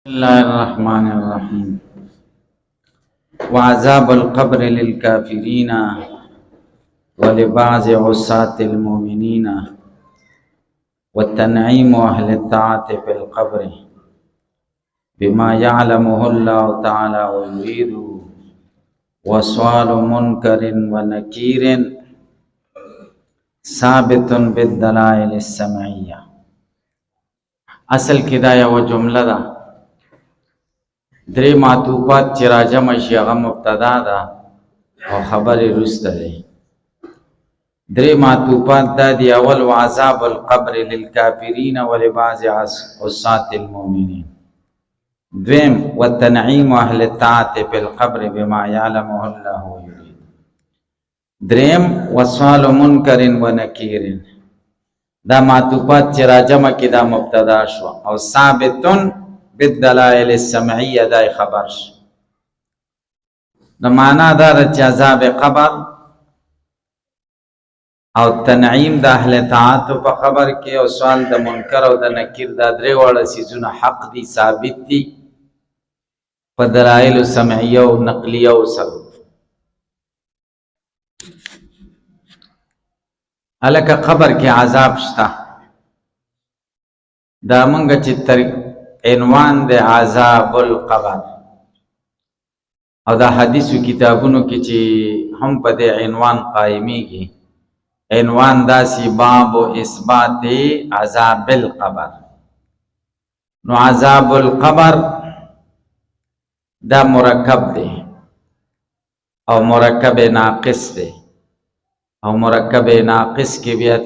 بسم الله الرحمن الرحيم. وعذاب القبر للكافرين ولبعض عصاة المؤمنين والتنعيم أهل الطاعة في القبر بما يعلمه الله تعالى ويريد وسؤال منكر ونكير ثابت بالدلائل السمعية. اصل کدا یو جمله ده، درې معطوفات چې راجمع شي هغه مبتدا ده او خبرې وروسته دی. درې معطوفات دا دي: اول وعذاب القبر للکافرین ولبعض عصاة المؤمنین، دویم والتنعیم اهل الطاعة فی القبر بما یعلمه الله یرید، دریم وسؤال منکر و نکیر. دا معطوفات چې راجمع کې دا مبتدا شو او ثابتن بالدلائل السمعیه دا خبر شو. د معنا دا چې عذاب قبر او تنعیم د اهل طاعت په خبر کې او سوال د منکر او د نکیر دا درې وړه سيزونه حق دي، ثابت دي په دلائل سمعیه او نقلیه او سبب. الکه قبر کې عذاب شته، دا مونږ چې عنوان د عذاب القبر او دا حدیثو کتابونو کې چې هم په دې عنوان قائمیږي، عنوان داسې باب اثبات عذاب القبر. نو عذاب القبر دا مرکب دی او مرکب ناقص دی، او مرکب ناقص کې بیا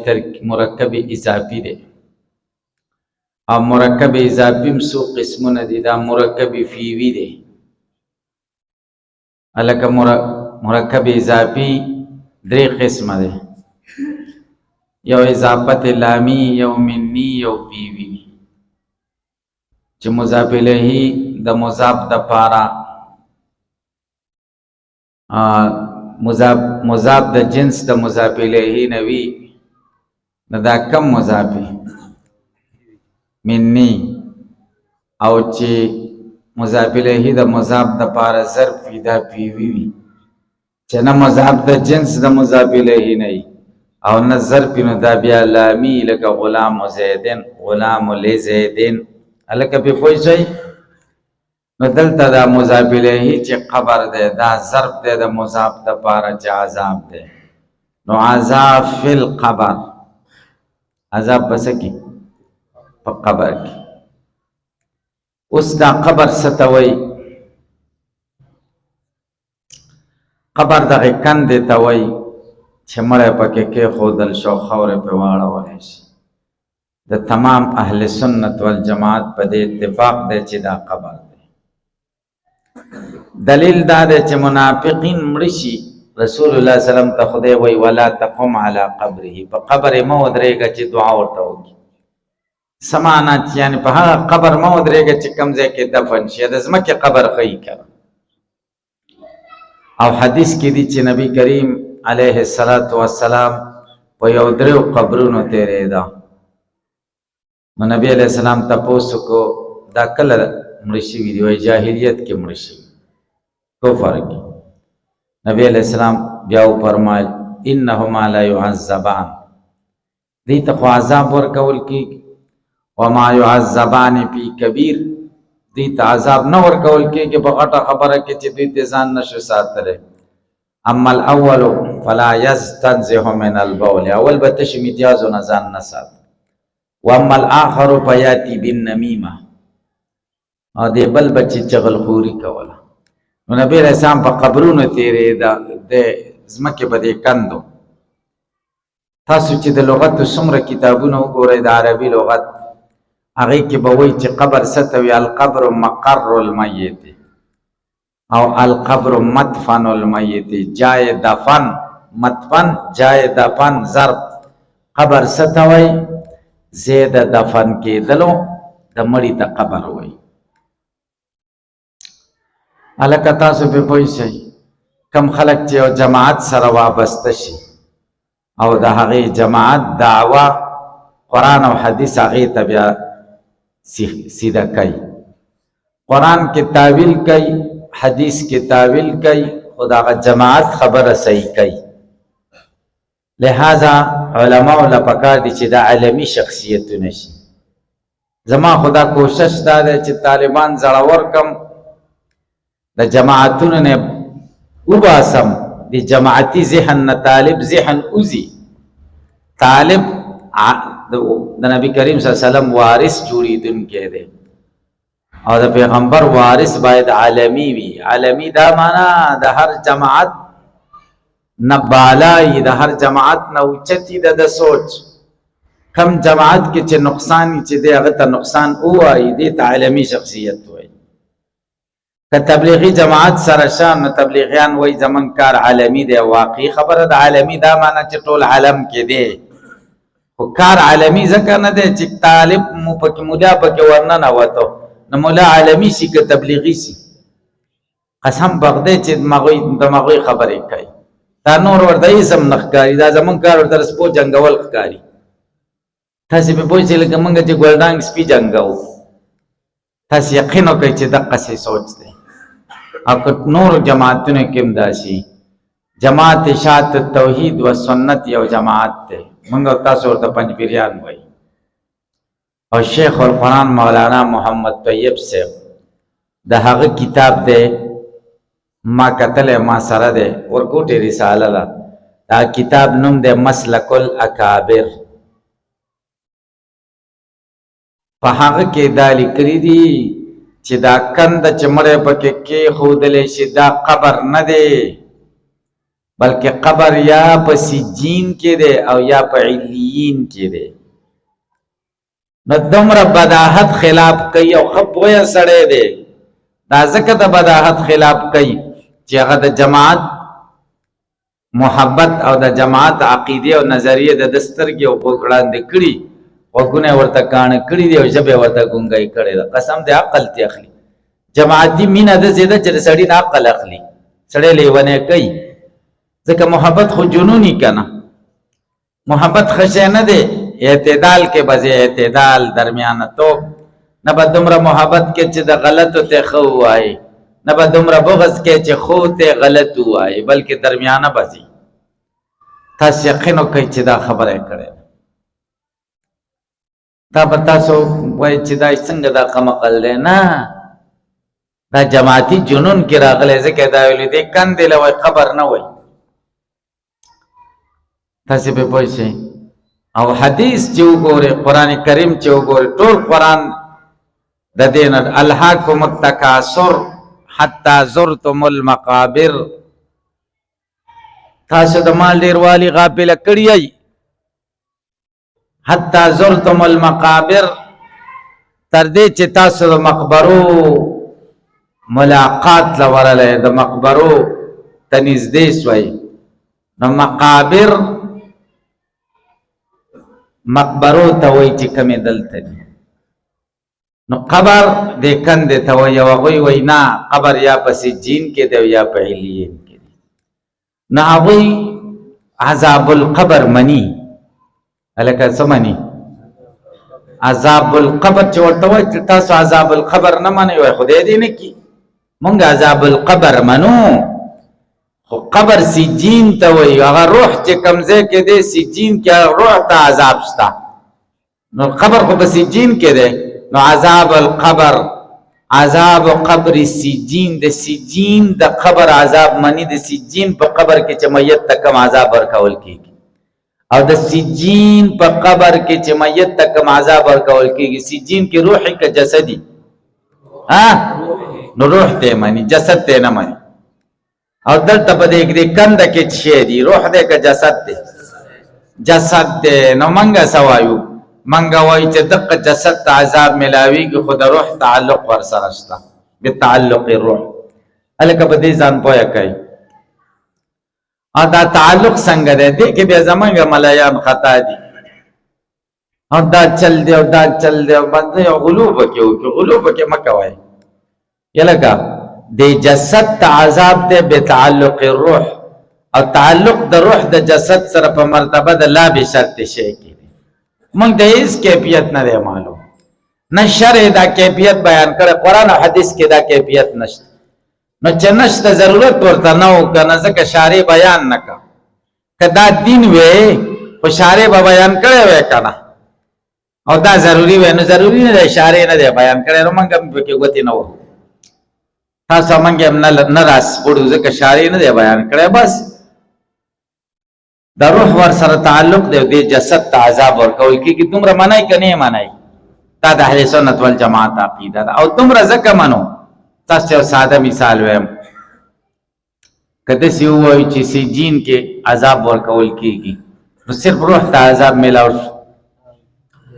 مرکب اضافي دی، او مرکب اضافي مسو قسمونه دي. دا مرکب فیوی دی، الکه مرکب اضافي درې قسمه دی: یو اضافت لامی، یو منی، یو فیوی. چې مضاف الیه د مضاف د پارا مضاف د جنس د مضاف الیه نوی، نو دا کم مضافی منی، او چې مضاف الیه د مضاف د پارا ظرف دا پیوی وی، چې نه مضاف د جنس د مضاف الیه نه او نه ظرف، نو دا بیا لامی لکه غلام زیدن، غلام لزیدن. الکه په پوه شئ؟ نو دلته دا مضاف الیه چې قبر دی دا ظرف دی د مضاف د پاره چې عذاب دی. نو عذاب فی القبر، عذاب بس کی په قبر کې. اوس دا قبر ستوي، قبر دغه کندې ته وایي چې مړی پکې کېښودل شو، خاورې پرې واړولی شي. د تمام اهل سنت والجماعت په دې اتفاق دی چې دا قبر دی. دلیل دا دی چې منافقین مړه شي، رسول الله صلی الله علیه وسلم ته خدای وایي ولا تقم علی قبره، په قبر مه ودرېږه چې دعا ورته وکړي. څه معنا چې یعنې په هغه قبر مه ودرېږه چې کوم ځای کې دفن شي، د ځمکې قبر ښیي کنه. او حدیث کې دي چې نبی کریم علیه السلام په یو دریو قبرونو تېرېده. نو نبی علیه السلام تپوس وکړو دا کله مړه شوي دي؟ وایي جاهلیت کې مړه شوي، کفر کې. نبی علیه السلام بیا وفرمایل انهما لا يعذبان، دې ته خو عذاب ورکول کېږي. وما يعذبان فی کبیر، دې ته عذاب نه ورکول کېږي په غټه خبره کې چې دوی ته ځان نشو ساتلی. اما الاول فلا یستنزه من البول، اول به تش امتیازو نه ځان نه سات. واما الاخر فیاتی بالنمیمه، او دې بل به چې چغلخوري کوله. نو نبی علیه السلام په قبرونو تېرېده د ځمکې په دې کندو. تاسو چې د لغتو څومره کتابونه وګورئ د عربي لغت، هغې کې به وایي چې قبر څه ته وي؟ القبر مقر المیت او القبر مدفن المیت، جای دفن، مدفن جای دفن ضرب. قبر څه ته وایي؟ ځای د دفن کېدلو، د مړي ته قبر وایي. هلکه تاسو پرې پوه شئ، کم خلک چې یو جماعت سره وابسته شي او د هغې جماعت دعوه قرآن او حدیث هغې ته بیا سیده کوي، قرآن کې تعویل کوي، حدیث کې تعویل کوي، خدا غ جماعت خبره صحیح کوي. لہذا علماء له پکار دي چې د عالمي شخصیتونه شي. زما خدا کوشش دا ده چې طالبان زړور کم، د جماعتونو نه وباسم، د جماعتي ذهن نه طالب ذهن اوزي. طالب د نبی کریم صلی الله علیه وسلم وارث جوړیدونکی دی او د پیغمبر وارث باید عالمی وي. عالمی دا معنا د هر جماعت نه بالای، د هر جماعت نه اوچتی د سوچ. کم جماعت کې چې نقصان چې دی هغه ته نقصان وایي، دې ته عالمی شخصیت وایي. که تبلیغی جماعت سره شان نو تبلیغیان وایي زمون کار عالمی دی. واقعي خبره د عالمی دا معنا چې ټول عالم کې دی، خو کار عالمی ځکه نه دی چې طالب مو پکې مولا پکې ورننه وته نو مولا عالمی شي که تبلیغی شي. قسم بغده چې دماغوی خبرې کوي، دا نور ورته اسم نخکاری، دا زمون کار ورته سپو جنگول ښکاري. تاسې په پوه شئ لکه موږ چې ګلډانګ سپي جنګوو، تاسې یقین وکړئ چې دقسې سوچ دی. او که نورو جماعتونو کې هم داسې جماعت اشاعت توحید و سنت یو جماعت دی، موږ تاسو ورته پنجپیریان وایي. او شیخ القرآن مولانا محمد طیب صاحب د هغه کتاب دی، ما کتل ما سره دی، ورکوټي رساله ده. دا کتاب نوم دی مسلک الاکابر. په هغه کې دا لیکلي دي چې دا کنده چې مړی پکې کېښودلی شي دا قبر نه دی، بلکې قبر یا په سجین کې دی او یا په علیین کې دی. نو دومره بداحت خلاف کوي او ښه پوهه سړی دی. دا ځکه د بداحت خلاف کوي چې هغه د جماعت محبت او د جماعت عقیده او نظریه د سترګې او وړاندې کړي، وګونه ورته کاڼه کړي دي او ژبه ورته ګونګی کړي ده. قسم دې عقل ته اخلي. جماعتي مینه د زیاده چې سړی نه عقل اخلي، سړی لیونه کوي. ځکه محبت خو جنونی کنه، محبت خشه نه دی. اعتدال کې بځه اعتدال، درمیانه توب. نه به دومره محبت کې چې د غلطو ته خو وایي، نه به دومره بغض کې چې خو ته غلط وایي، بلکې درمیانه بځي. تاسو یقین وکړئ چې دا خبره کړې دا به تاسو وایي چې دا څنګه دا قمقل دی. نه، دا جماعتي جنون کې راغلی. ځکه دا ویلي دی کندې له وایي قبر نه وایي. تاسې پې پوه شئ. او حدیث چې وګورئ، قرآن کریم چې وګورئ، ټول قرآن د دې نه الهاکم التکاثر حتی زرتم المقابر. تاسو د مال ډیروالی غافله کړی یئ. حتی زرتم المقابر، تر دې چې تاسو د مقبرو ملاقات لورلی، د مقبرو ته نږدې سوئ. نو مقابر مقبرو ته وایي چې کومې دلته دي. نو قبر دې کندې ته وایي، او هغوی وایي نه، قبر یا په سجین کې دی یا په علیین کې دی. نو هغوی عذاب القبر مني. هلکه څه مني؟ عذاب القبر چې ورته وایي چې تاسو عذاب القبر نه منئ، وایي خدای دې نه کړي، مونږ عذاب القبر منو. خو قبر سجین ته وایي، هغه روح چې کوم ځای کې دی سجین کې روح ته عذاب شته. نو قبر خو په سجین کې دی. نو عذاب القبر، عذاب قبر سجین، د سجین د قبر عذاب منی. د سجین په قبر کې چې میت ته کم عذاب ورکول کېږي، او د سجین په قبر کې چې میت ته کم عذاب ورکول کېږي. سجین کې روحي که جسدي؟ نو روح ته مني، جسد ته نه مني. او دلته په دې کنده کې څه دی؟ روح دی که جسد دی؟ جسد دی. نو منګه سوایو، منګه وایي چې دغه جسد ته عذاب ملاویږي، خو د روح تعلق ورسره شته، بتعلق الروح. هلکه په دې ځان پوهه کوي. او دا تعلق څنګه دی؟ دې کې بیا زمونږ ملایان خطا دي. او دا چل دی او دا چل دی، او باندې غلو پکې وکړي. غلو پکې مه کوئ. یلکه د جسد ته عذاب دی بتعلق الروح، او تعلق د روح د جسد سره په مرتبه د لا بشرط شی کې دی. موږ د هیڅ کیفیت نه دی معلوم. نه شرع دا کیفیت بیان کړه قرآن او حدیث کې دا کیفیت نشته نو چې نشته ضرورت ورته نه و کنه ځکه شارع بیان نه کا کدا دین وې خو شارع به بیان کړی وې کنه او دا ضروری وې نو ضروری نه دی شارع نه دی بیان کړی نو موږ هم پکې غوتی نه و تاسو موږ هم نه راس پړو ځکه شارع نه دی بیان کړی بس د روح ور سره تعلق دی د جسد ته عذاب ورکول کیږي دومره منای کني منای دا د اهل سنت والجماعت عقیده ده او دومره ځکه منو تاسو یو ساده مثال وایم کده سی وای چې سجین کې عذاب ورکول کیږي نو صرف روح ته عذاب ملاو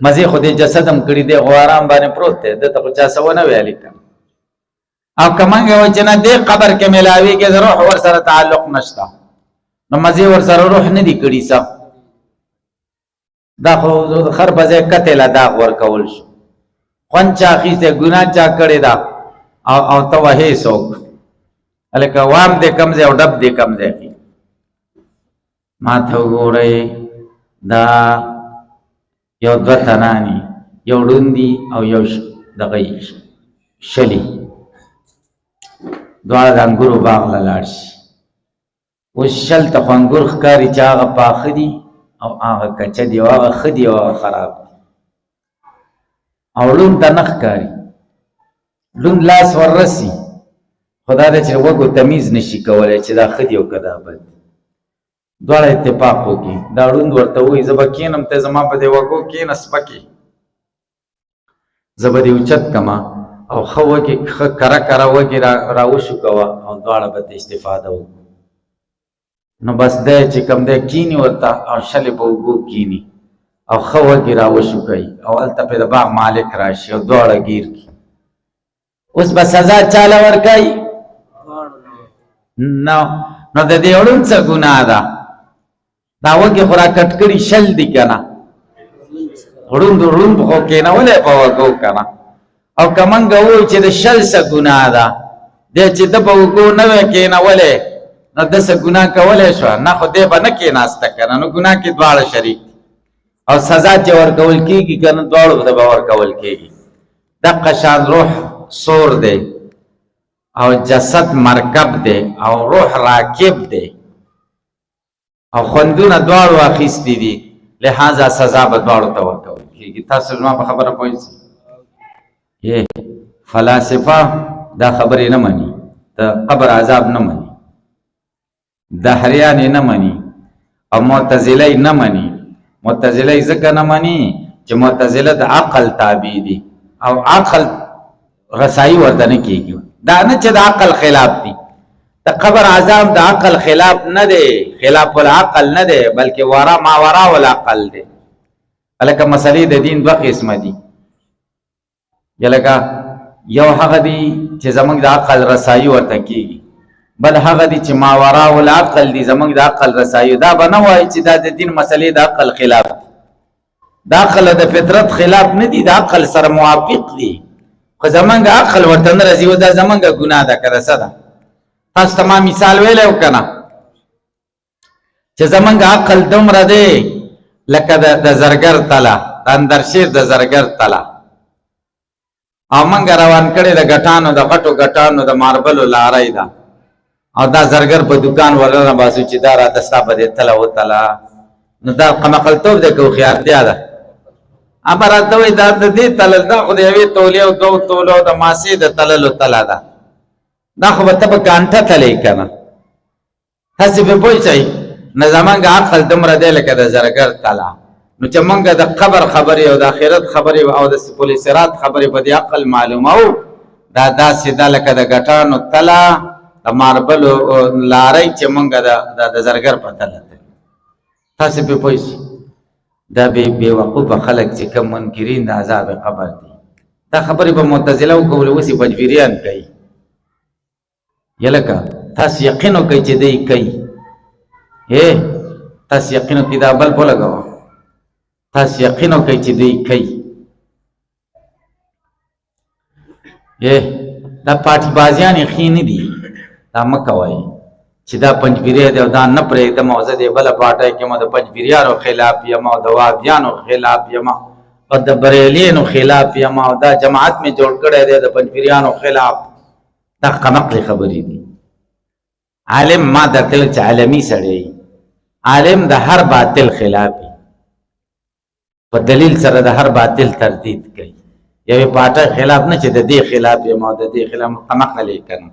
مزه خو دې جسد هم کړی دی او آرام باندې پروت دی دته خو چا سونه ویل کړه او کمنګ و چې نه دې قبر کې ملاوي کې روح ور سره تعلق نشته نو مزه ور سره روح نه دی کړی سم دا خو خر بځه قتل ادا ور کول شو خون چا خيسه ګناه چا کړی دا او ته وه سوک الکه وام دې کمزه او ډب دې کمزه کی ما ته وګورئ دا یو دوه تنانی یو ډوندی او یو دغه شلی دواړه د انګورو باغ لاړ شي اوس شل ته انګور ښکاري چې هغه پاخه دي او هغه کچه دي او هغه ښه دي او هغه خراب دي او لون ته نه ښکاري لون لاس وررسي خدا دې چې وګو تمیز نشي کولی چې دا ښه دي او که دا بد دواړه اتفاق وکړي دا ړوند ورته وایي زه به کښېنم ته زما په دې وږو کښېنه سپکې زه به دې اوچت کړمه او ښه وږې ښه کره کره وږې راوشو کوه او دواړه به ته استفاده وکړو نو بس دی چې کوم دی کښېني ورته او شلې په اوږو کښېني او ښه وږې راوشو کوي او هلته پې د باغ مالک راشي او دواړه ګیر کړي اوس به سزا چاله ورکوي نو د دې ړوند څه ګناه ده دا وږې خو را کټ کړي شل دي که نه ړوند خو کېنولی په وږو که نه او که موږ ووایو چې د شل څه ګناه ده دی چې ده په وږو نه وی کېنولی نو ده څه ګناه کولی شوه نه خو دی به نه کېناسته که نه نو ګناه کې دواړه شریک او سزا چې ورکول کېږي که نه دواړو ته به ورکول کېږي دقه شان روح سور دی او جسد مرکب دی او روح راکب دی او خوندونه دواړو اخیستي دي لہذا سزا به دواړو ته ورکول کېږي تاسو زما په خبره پوهېږئ فلاسفه دا خبرې نه مني د قبر عذاب نه مني دهریان نه مني او معتزله نه مني معتزله ځکه نه مني چې معتزله د عقل تابع دي او عقل رسایي ورته نه کېږي دا نه چې د عقل خلاف دي د قبر عذاب د عقل خلاف نه دی خلاف العقل نه دی بلکې ما وراء العقل دی هلکه مسلې د دین دوه قسمه دي لکه یو هغه دی چې زموږ د عقل رسایي ورته کېږي بل هغه دی چې ما وراء العقل دی زموږ د عقل رسایي دا به نه وایي چې دا د دین مسلې د عقل خلاف دي د عقل د فطرت خلاف نه دي د عقل سره موافق دي خو زمونږ عقل ورته نه راځي دا زمونږ ګناه ده که څه ده تاسو ته ما مثال ویلی و که نه چې زمونږ عقل دومره دی لکه د زرګر تله د اندرشیر د زرګر تله او موږ روان کړی د ګټانو د غټو ګټانو د ماربلو لارۍ ده او دا زرګر په دوکان ورنه باسو چې دا راته ستا په دې تله وتله نو دا قمقلتوب دی که هوښیارتیا ده اما راته وایي دا د دې تلل دا خو د یوې تولې او دوو تولو د ماسې د تللو تله ده دا خو به ته په کانټه تلې که نه هسې پې پوه شئ نه زمونږ عقل دومره دی لکه د زرګر تله نو چې مونږ د قبر خبرې او د آخرت خبرې او د پل صراط خبرې په دې عقل معلومو دا داسې ده لکه د ګټانو تله د ماربلو لارۍ چې مونږ د زرګر په تله ده تاسې پې پوه شئ دا بے وقوفه خلق چې کوم منکرین د عذاب قبر دي دا خبرې به معتزله وکولې اوس یې پنجبیریان کوي یلکه تاسو یقین وکئ چې دی کوي تاسو یقین وکئ دا بل ولګوه تاسو یقین وکئ چې دی کوي دا پاټي بازیان یې ښې نه دي دا مه کوئ چې دا پنجبیری دی او دا نه پرېږدم او زه دې بله پاټۍ کې ما د پنجبیریانو خلاف یم او د وهابیانو خلاف یم او د بریلیانو خلاف یم او دا جماعت می جوړ کړی دی د پنځپیریانو خلاف. دا قمقلې خبرې دي. عالم ما درته چې عالمي سړی عالم د هر باطل خلاف په دلیل سره د هر باطل تردید کوي. یوې پاټه خلاف نه چې د دې خلاف یم او د دې خلاف قمقلې کوم،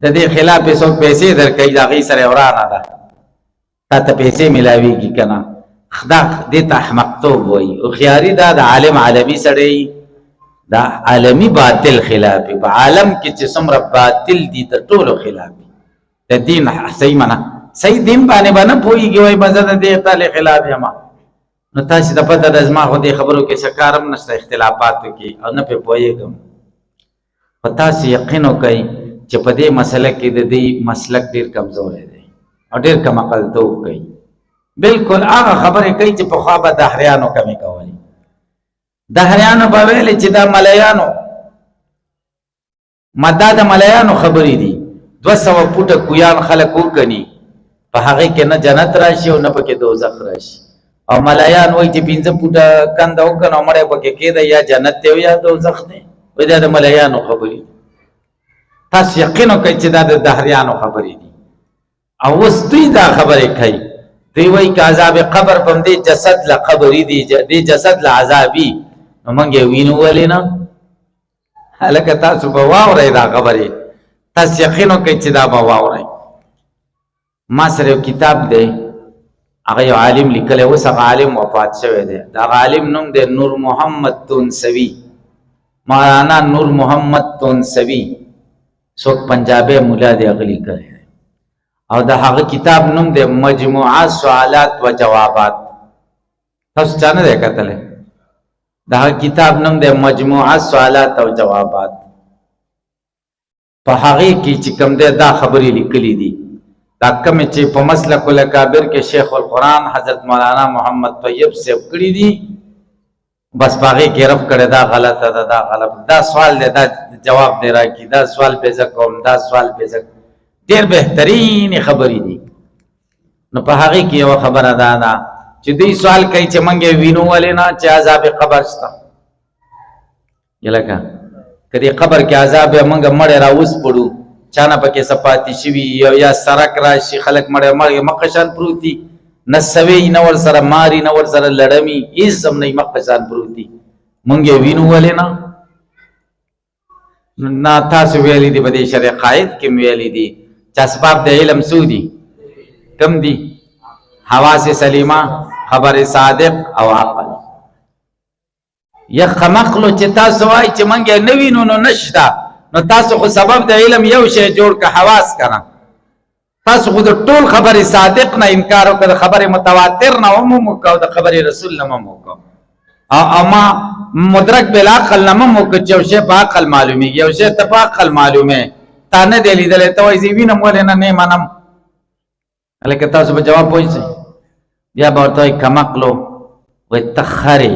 د دې خلاف یې څوک پیسې درکوي د هغې سره ورانه ده، تا ته پیسې میلاویږي که نه. دا دې ته احمقتوب وایي. هوښیاري دا د عالم عالمي سړی دا عالمي باطل خلاف په عالم کې چې څومره باطل دي د ټولو خلاف د دین صحیح منه صحیح دین باندې به نه پوهېږي وایي به زه د دې تالې خلاف یم. نو تاسې ته پته ده زما خو دې خبرو کې څه کار هم نشته اختلافاتو کې او نه پرې پوهېږم. خو تاسې یقین وکئ چې په دې مسله کې د دې مسلک ډېر کمزوری دی او ډېر کم عقلتوب کوي. بلکل هغه خبرې کوي چې پخوا به دهریانو کمې کولې. دهریانو به ویلې چې دا ملیانو دا د ملیانو خبرې دي. 200 فوټه کویان خلک وکني په هغې کې نه جنت راشي او نه پکې دوزخ راشي. او ملیان وایي چې 5 فوټه کنده وکړه او مړی پکې کېده یا جنت دی او یا دوزخ دی. وایي دا د ملیانو خبرې دي. تاسو یقین وکړئ چې دا د دهریانو خبرې دي. او اوس دوی دا خبرې کوي. دوی وایي که عذاب قبر په همدې جسد له قبرې دي دې جسد له عذابي نو موږ یې وینو ولې نه؟ هلکه تاسو به واورئ دا خبرې. تاسو یقین وکړئ چې دا به واورئ. ما سره یو کتاب دی هغه یو عالم لیکلی، اوس هغه عالم وفات شوی دی. د هغه عالم نوم دی نور محمد تونسوي، مولانا نور محمد تونسوي. څوک پنجابی مولا دی هغه لیکلی دی. او د هغه کتاب نوم دی مجموعه سوالات و جوابات. تاسو چا نه دی کتلی؟ د هغه کتاب نوم دی مجموعه سوالات او جوابات. په هغې کې چې کوم دی دا خبرې لیکلي دي. دا کومې چې په مسلک الاکابر کې شیخ القرآن حضرت مولانا محمد طیب صاحب کړي دي، بس په هغې کې رب کړی دا غلطه ده دا غلط. دا سوال دی دا جواب دی راکړي، دا سوال پې زه کوم دا سوال پې زه. ډېر بهترینې خبرې دي. نو په هغې کې یوه خبره دا ده چې دوی سوال کوي چې موږ یې وینو ولې نه چې عذاب قبر شته. لکه که دې قبر کې عذاب یې موږ مړی راوسپړو چا نه پکې څه پاتې شوي یا سرک راشي خلک مړی مخه شان پروت دي، نه سوی نه ورسره ماري نه ورسره لړمي هېڅ هم نه مخه شان پروت دي. موږ یې وینو ولې نه؟ نه تاسو ویلي دي په دې شرع قاید کې مې ویلي دي چې اسباب د علم څو دي؟ کم دي؟ حواس سلیمه، خبر صادق او عقل. یا خمقلو چې تاسو وایي چې موږ یې نه وینو نو نشته، نو تاسو خو سبب د علم یو شی جوړ که حواس کنه. تاسو خو د ټول خبرې صادق نه انکار وکړه، د خبرې متواتر نه هم وکړه او د خبرې رسول نه هم وکړه. او ما مدرک بالعقل نه هم وکړه چې یو شی په عقل معلومېږي، یو شی ته په عقل معلومې. تا نه دی لیدلی ته وایي زه وینم ولې نه نه منم. هلکه تاسو به جواب پوه شئ. بیا به ورته وایي کمقلو وایي ته خرې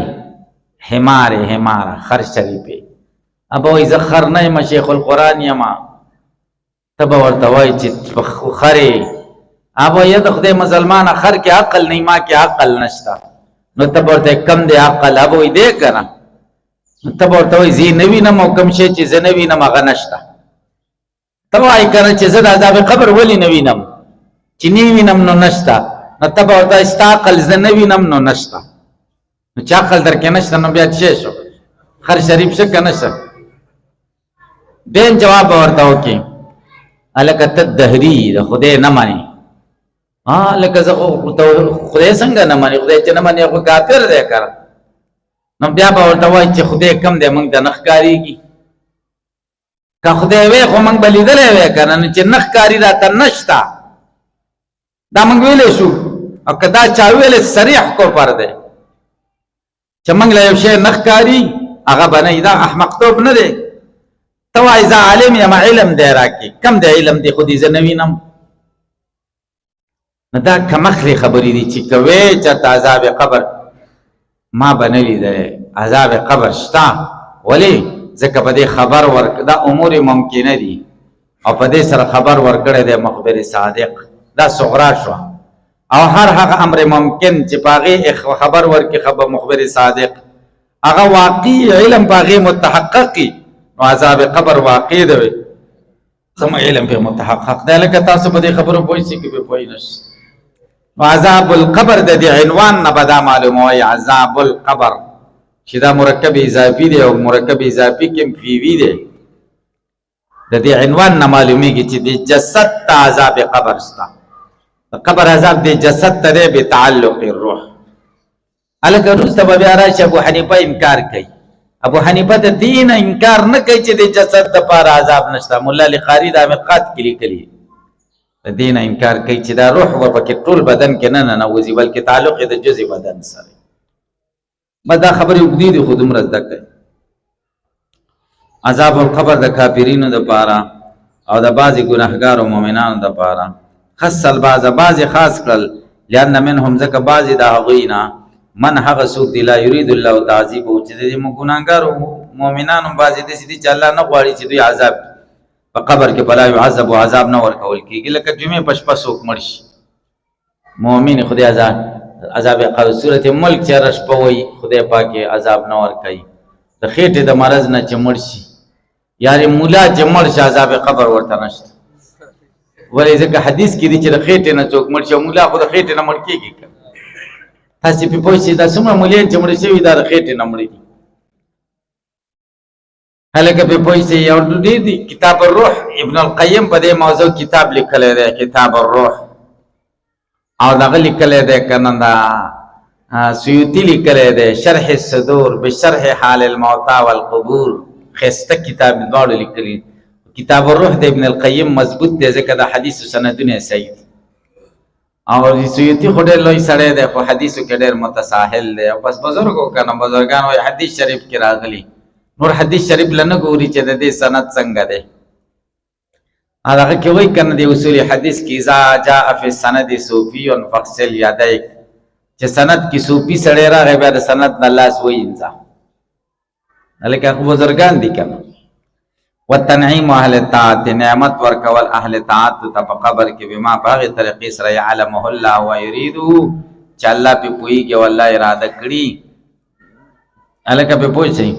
حماره خر شریفې. ابا وایي زه خر نه یم شیخ القرآن یم. ته به ورته وایي چې خرې. ابا یا د خدای مسلمانه خر کې عقل نه ما کې عقل نشته. نو ته به ورته کم دی عقل؟ ابا وایي دی که نه؟ نو ته به ورته وایي زه یې نه وینم او کوم شی چې زه نه وینم هغه نشته. ته وایي که نه چې زه د عذاب قبر ولې نه وینم؟ چې نه وینم نو نشته. نو ته به ورته وایي ستا عقل زه نه وینم نو نشته. نو چې عقل در کې نشته نو بیا څه شو؟ خر شریف شه که نه شه؟ بین جواب به ورته وکړي هلکه ته دهري د خدای نه منې. لکه زه خدای څنګه نه منې؟ خدای چې نه منې خو کافر دی که. نو بیا به ورته وایي چې خدای کم دی موږ ته نه ښکارېږي. که خدای وی خو موږ به لیدلی وی که نه، نو چې نه ښکاري راته نشته دا موږ ویلی شو. او که دا چا ویلی صریح کفر دی چې موږ له یو شی نه ښکاري هغه به نه دا احمقتوب نه دی. ته وایي زه عالم یم علم دی راکړي. کم دی علم دی خو دې زه نه وینم؟ نو دا کمخلې خبرې دي چې که وی چېرته عذاب قبر ما به نه لیدلی. عذاب قبر شته. ولې؟ ځکه په دې خبر دا امور ممکنه دي او په دې سره خبر ورکړی دی مخبر صادق. دا صغرا شوه. او هر هغه امر ممکن چې په هغې خبر ورکړي مخبر صادق هغه واقعي علم باغې متحققي نو عذاب قبر واقع دی زما علم په متحقق دی لکه تاسو په دې خبرو پوه شئ کې پوه نشئ عذاب القبر د دې عنوان نه بدا معلومه وي عذاب القبر چې دا مرکب اضافي دی او مرکب اضافي کې فیوی دی د دې عنوان نه معلومیږي چې د جسد ته عذاب قبر شته قبر عذاب د جسد ته به تعلق الروح الکه روسته بیا راشي ابو حنیفه انکار کوي ابو حنیفه د دین انکار نه کوي چې د جسد د پاره عذاب نشته مولا لقاری د مقات کې لیکلي د دین انکار کوي چې دا روح ورپکې ټول بدن کې نه ننوځي بلکې تعلق د جزء بدن سره مدا خبرې وګدي دي خو دومره زده کوي عذاب القبر د کافرینو د پاره او د بعضی ګناهګارو مؤمنانو د پاره خاص بعض خاص کړل لئن منهم ذک بعضی د هغوینا من هغه څوک دی لا یرید الله تعذیب او چې د ګناهګارو مؤمنانو بعضی د سړي چې الله نه غواړي چې دوی عذاب په قبر کې بلا يعذب او عذاب نه ورکول کیږي لکه جمعه پشپا څوک مرشي مؤمن خدای عذاب قبر سورته ملک چې رش پوي خدای پاک عذاب نه ور کوي د خېټه د مرز نه چې مرشي یاري مولا چې مرشي عذاب قبر ورته نشته ولې ځکه حدیث کې دي چې د خېټه نه څوک مرشي مولا خو د خېټه نه مړ کیږي تاسو په پوښتنه دا څومره مولین چې مړ شي دا د خېټه نه مړ کیږي هلکه په پوښتنه یو دې کتاب الروح ابن القیم په دې موضوع کتاب لیکلی دی کتاب الروح او دغه لیکلی دی کنه دا سیوطی لیکلی دی شرح الصدور بشرح حال الموتى والقبور خسته کتاب دواړو لیکلی کتاب الروح د ابن القیم مضبوط دی ځکه د حدیث سندونه صحیح او سیوطی خو ډېر لوی سړی دی خو حدیثو کې ډېر متساهل دی او بس بزرګو کنه بزرګان وایي حدیث شریف کې راغلی نور حدیث شریف لنه ګوري چې د دې سند څنګه دی هغه کې وایي کنه د اصول حدیث کې اذا جاء فی السند صوفی فاغسل یدیک چې سند کې صوفی سړی راغی بیا د سند نه لاس وینځه هلکه بزرګان دي کنه والتنعیم اهل الطاعت نعمت ورکول اهل طاعت ته په قبر کې بما باغ طریقې سره يعلمه الله ويريد چې الله په پويږي والله اراده کړی هلکه په پوښي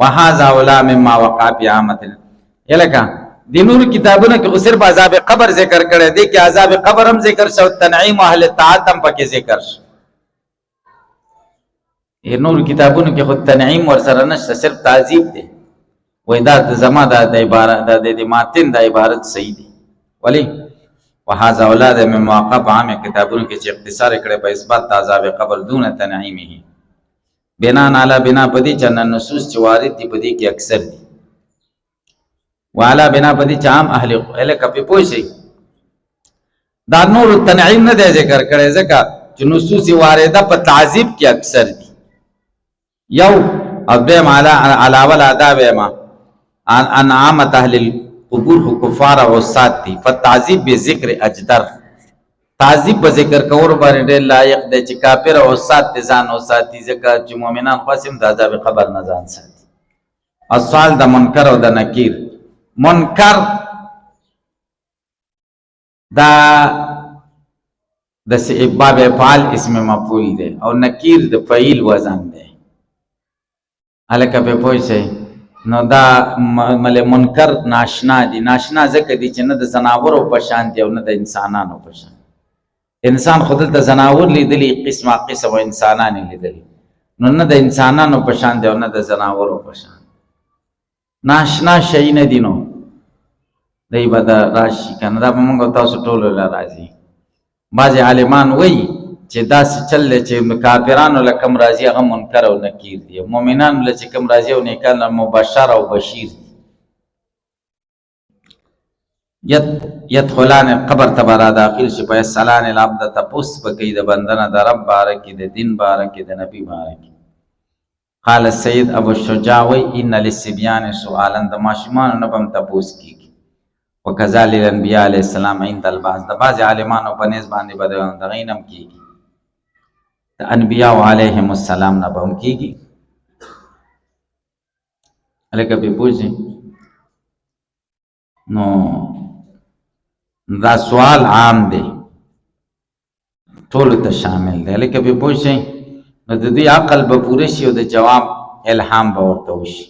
وهذا ولا مما وقع في عامه یلکه د نور کتابونو کې صرف عذاب قبر ذکر کړی دی کې عذاب قبر هم ذکر شو تنعیم اهل طاعت هم پکې ذکر شو نور کتابونو کې خو تنعیم ور سره نشته صرف تعذیب دی وای دا زما د عبارت د ماتن د عبارت صحیح دی ولی وهذا اولاد من مواقف عام کتابونو کې چې اختصار کړي په اثبات د عذاب قبر دون تنعیمه بنا علی بنا پدی چې نصوص چې وارد دي پدی کې اکثر دي والا بنا پدی چې عام اهل کپی پوښي دا نور تنعیم نه دی ذکر کړي ځکه چې نصوص وارده په تعذیب کې اکثر دي یو ابم علاوه آداب ما ان عامت اهل القبور کفار او سات دي فتعذيب بذکر اجدر تعذيب بذکر کور باندې لایق دي چې کافر او سات ځان او ساتي ځکه چې مؤمنان قسم د عذاب قبر نه ځان ساتي اصل د منکر او د نکیر منکر دا د سبب فعل اسم مفعول دی او نکیر د فعیل وزن دی الکه په پوښي نو دا مل منکر ناشنا دي ناشنا ځکه دي چې نه د زناورو په شان دي او نه د انسانانو په شان انسان خود د زناور لیدلی قسمه قسم انسانان لیدلی نو نه د انسانانو په شان دي او نه د زناورو په شان ناشنا شي نه دي نو دای په دا راشي کنه دا موږ تاسو ټول لا راځي بعض عالمان وایي چې دا چل چې کافرانو لکم راضی هغه منکر او نکیر دي مؤمنانو لکه کم راضی او نیکان مبشر او بشیر يدخلان القبر تبارا داخل شي په سلام العبد تپوس بکې د بندنه د رب بارک د دین بارک د نبی بارک قال السيد ابو الشجاع ان للسبيان سؤالا د ماشمان نه بم تپوس کیږي وکذالک الانبیاء علیہ السلام عند البعض د بعض عالمانو په نسبت باندې بدلون د غینم کیږي انبیاء علیهم السلام نه بم کیږي الکه په پوښي نو دا سوال عام دی ټول ته شامل دی الکه په پوښي نو د دې عقل به پوره شي او د جواب الهام به ورته وشي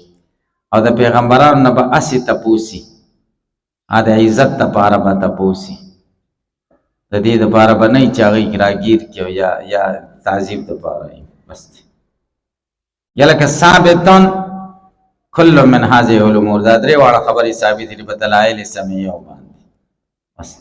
او د پیغمبرانو نه به اسې تپوسي د عزت دپاره به تپوسي د دې دپاره به نه وي چې هغوی راګیر کړي یا تعظیم دپاره وي بس دی یا لکه ثابتن کل من هذه الامور دا درې واړه خبرې ثابتې دي په دلایل سمیعه باندې